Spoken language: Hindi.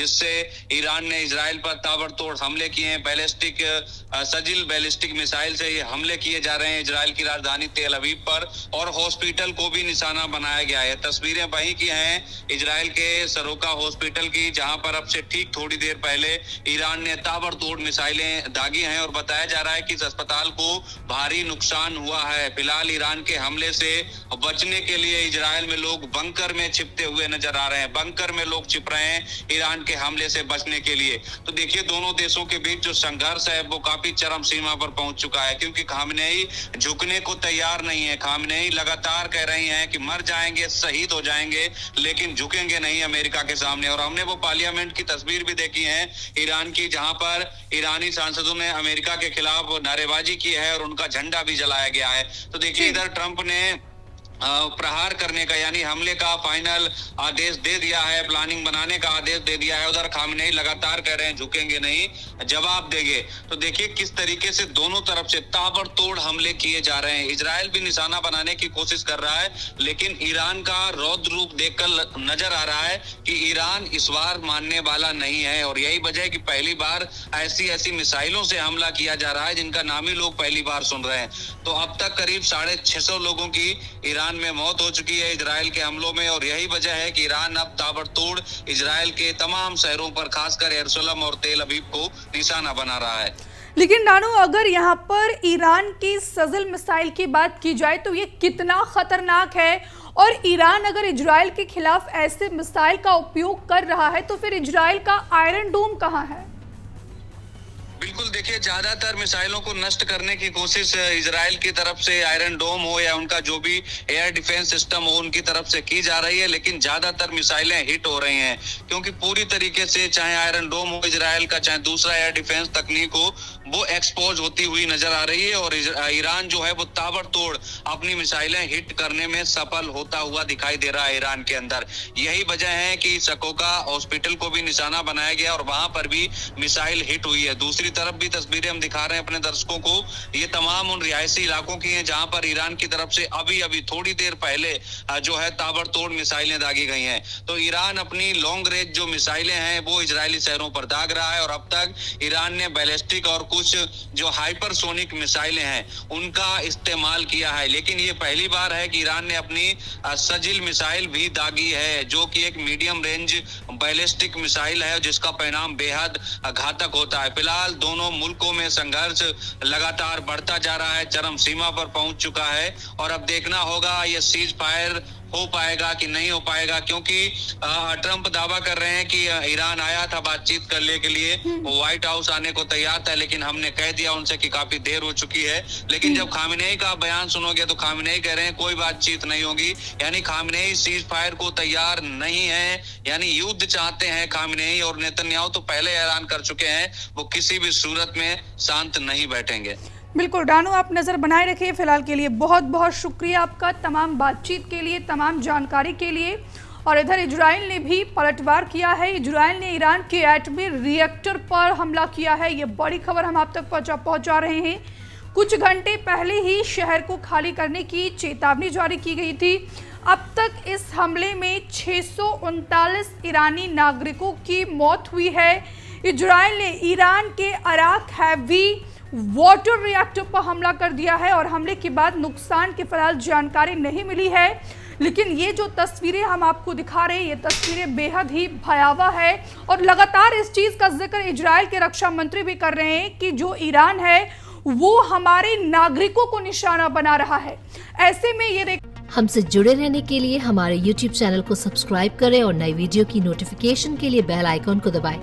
जिससे ईरान ने इजराइल पर ताबड़तोड़ हमले किए हैं। सजिल बैलिस्टिक मिसाइल से ये हमले किए जा रहे हैं इजराइल की राजधानी तेल अवीव पर, और हॉस्पिटल को भी निशाना बनाया गया है। तस्वीरें वहीं की हैं इजराइल के सरोका हॉस्पिटल की, जहां पर अब से ठीक थोड़ी देर पहले ईरान ने ताबड़तोड़ मिसाइलें दागी हैं और बताया जा रहा है कि इस अस्पताल को भारी नुकसान हुआ है। फिलहाल ईरान के हमले से बचने के लिए इजराइल में लोग बंकर में छिपते हुए नजर आ रहे हैं। बंकर में लोग छिप रहे हैं ईरान के हमले से बचने के लिए। तो देखिए, दोनों देशों के बीच जो संघर्ष है वो काफी चरम सीमा पर पहुंच चुका है, क्योंकि खामनेई झुकने को तैयार नहीं है। खामनेई लगातार कह रही हैं कि मर जाएंगे, शहीद हो जाएंगे, लेकिन झुकेंगे नहीं अमेरिका के सामने। और हमने वो पार्लियामेंट की तस्वीर भी देखी है ईरान की, जहां पर ईरानी सांसदों ने अमेरिका के खिलाफ नारेबाजी की है और उनका झंडा भी जलाया गया है। तो देखिए, इधर ट्रंप ने प्रहार करने का यानी हमले का फाइनल आदेश दे दिया है, प्लानिंग बनाने का आदेश दे दिया है। उधर खामनेई लगातार कह रहे हैं झुकेंगे नहीं, जवाब देंगे। तो देखिए किस तरीके से दोनों तरफ से ताबड़तोड़ हमले किए जा रहे हैं। इजराइल भी निशाना बनाने की कोशिश कर रहा है, लेकिन ईरान का रौद्र रूप देखकर नजर आ रहा है कि ईरान इस बार मानने वाला नहीं है। और यही वजह है कि पहली बार ऐसी मिसाइलों से हमला किया जा रहा है जिनका नाम ही लोग पहली बार सुन रहे हैं। तो अब तक करीब 650 लोगों की ईरान में मौत हो चुकी है इजराइल के हमलों में, और यही वजह है कि ईरान अब ताबड़तोड़ इजराइल के तमाम शहरों पर, खासकर यरूशलेम और तेल अवीव को निशाना बना रहा है। लेकिन नानू, अगर यहाँ पर ईरान की सजिल मिसाइल की बात की जाए तो ये कितना खतरनाक है, और ईरान अगर इजराइल के खिलाफ ऐसे मिसाइल का उपयोग कर रहा है तो फिर इजराइल का आयरन डोम कहाँ है? बिल्कुल, देखिए, ज्यादातर मिसाइलों को नष्ट करने की कोशिश इजराइल की तरफ से आयरन डोम हो या उनका जो भी एयर डिफेंस सिस्टम हो उनकी तरफ से की जा रही है, लेकिन ज्यादातर मिसाइलें हिट हो रही हैं, क्योंकि पूरी तरीके से चाहे आयरन डोम हो इजराइल का, चाहे दूसरा एयर डिफेंस तकनीक हो, वो एक्सपोज होती हुई नजर आ रही है। और ईरान जो है वो ताबड़तोड़ अपनी मिसाइलें हिट करने में सफल होता हुआ दिखाई दे रहा है ईरान के अंदर। यही वजह है कि सकोका हॉस्पिटल को भी निशाना बनाया गया और वहां पर भी मिसाइल हिट हुई है। दूसरी तरफ भी तस्वीरें हम दिखा रहे हैं अपने दर्शकों को, ये तमाम उन रिहायशी इलाकों की हैं जहां पर ईरान की तरफ से अभी थोड़ी देर पहले जो है ताबड़तोड़ मिसाइलें दागी गई हैं। तो ईरान अपनी लॉन्ग रेंज जो मिसाइलें हैं वो इजरायली शहरों पर दाग रहा है, और अब तक ईरान ने बैलिस्टिक और कुछ जो हाइपरसोनिक मिसाइलें हैं उनका इस्तेमाल किया है। लेकिन ये पहली बार है कि ईरान ने अपनी सजिल मिसाइल भी दागी है, जो कि एक मीडियम रेंज बैलिस्टिक मिसाइल है जिसका परिणाम बेहद घातक होता है। फिलहाल दोनों मुल्कों में संघर्ष लगातार बढ़ता जा रहा है, चरम सीमा पर पहुंच चुका है, और अब देखना होगा ये सीज फायर हो पाएगा कि नहीं हो पाएगा, क्योंकि ट्रंप दावा कर रहे हैं कि ईरान आया था बातचीत करने के लिए, वो व्हाइट हाउस आने को तैयार था, लेकिन हमने कह दिया उनसे कि काफी देर हो चुकी है। लेकिन जब खामनेई का बयान सुनोगे तो खामनेई कह रहे हैं कोई बातचीत नहीं होगी, यानी खामनेई सीज फायर को तैयार नहीं है, यानी युद्ध चाहते हैं खामनेई। और नेतन्याहू तो पहले ऐलान कर चुके हैं वो किसी भी सूरत में शांत नहीं बैठेंगे। बिल्कुल रानू, आप नज़र बनाए रखिए। फिलहाल के लिए बहुत बहुत शुक्रिया आपका, तमाम बातचीत के लिए, तमाम जानकारी के लिए। और इधर इजराइल ने भी पलटवार किया है। इजराइल ने ईरान के एटमी रिएक्टर पर हमला किया है। ये बड़ी खबर हम आप तक पहुंचा रहे हैं। कुछ घंटे पहले ही शहर को खाली करने की चेतावनी जारी की गई थी। अब तक इस हमले में 639 ईरानी नागरिकों की मौत हुई है। इजराइल ने ईरान के अराक हैवी वाटर रिएक्टर पर हमला कर दिया है, और हमले के बाद नुकसान की फिलहाल जानकारी नहीं मिली है। लेकिन ये जो तस्वीरें हम आपको दिखा रहे हैं, ये तस्वीरें बेहद ही भयावह है, और लगातार इस चीज़ का जिक्र इजराइल के रक्षा मंत्री भी कर रहे हैं कि जो ईरान है वो हमारे नागरिकों को निशाना बना रहा है। ऐसे में ये हमसे जुड़े रहने के लिए हमारे YouTube चैनल को सब्सक्राइब करें और नई वीडियो की नोटिफिकेशन के लिए बेल आइकॉन को दबाएं।